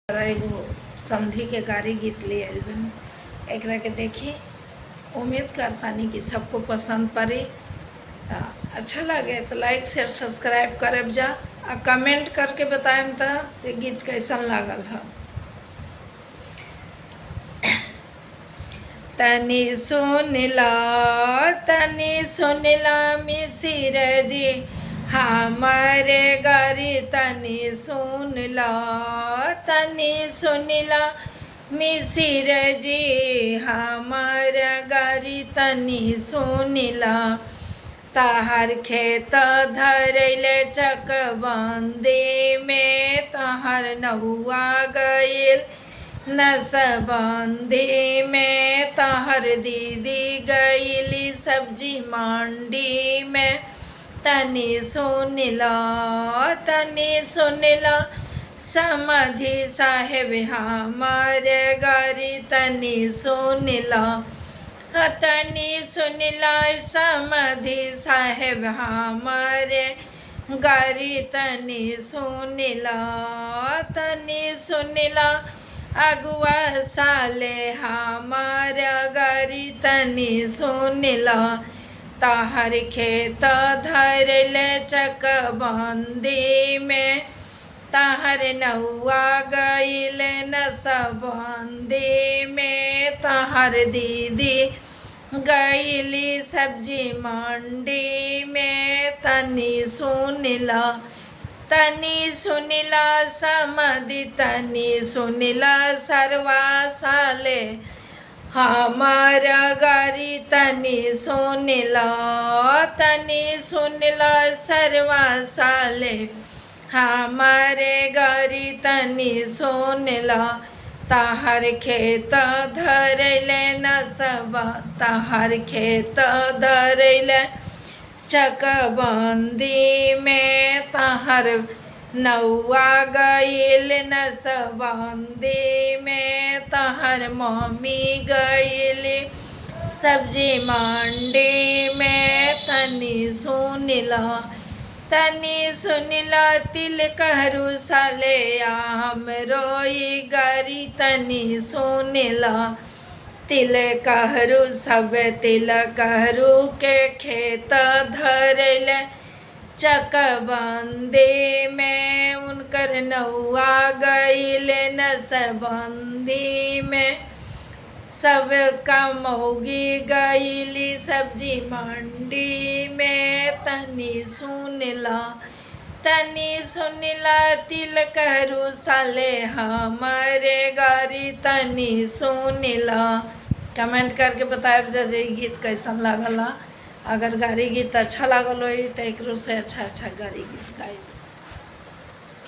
एगो समधी के गारी गीत ले आइल बनी। एकरा के देखी, उम्मीद करतानी कि सबको पसंद पड़े। अच्छा लगे तो लाइक शेयर सब्सक्राइब करब जा आ कमेंट करके बताएम जे गीत कैसन लागल है। तनी सुनला मिसिर जी हमारे गारी तनी सुनला मिसिर जी हमार गारी तनी सुनला। तहार खेत धरैले चकबंदी में तहार नहुआ गइल नसबंदी में तहार दीदी गइली सब्जी मंडी में। तनी सुनला समधी साहेब हमारे गारी तनी सुनला। तनी सुनला समधी साहेब हमारे गारी तनी सुनला। अगुआ साले हमारा गारी तनी सुनला। तहार खेत धरले चकबंदी में तहार नहुआ गइल नसबंदी में तहार दीदी गइली सब्जी मंडी में। तनी सुनला समधी तनी सुनला सरवा साले हमारा गारी तनी सुनला सरवा साले हमारे गारी तनी सुनला। तहार खेत धरैले तहार खेत धरैले चकबंदी में तहार नौआ गइल नसबंदी में तहार मम्मी गइली सब्जी मंडी में। तनी सुनला तिल कहरू साले आम रोई गारी तनी सुनला। तिल कहरू सब तिल कहरू के खेत धरैले चकबंदी में उनकर नौआ गइल नसबंदी में। सब कमौगी गइली सब्जी मंडी में। तनी सुनला तिल कहरू साले हमारे गारी तनी सुनला। कमेंट करके बताएब जे गीत कैसन लागल। अगर गारी गीत अच्छा लागल हो तो एकरो से अच्छा गारी गीत गाइब।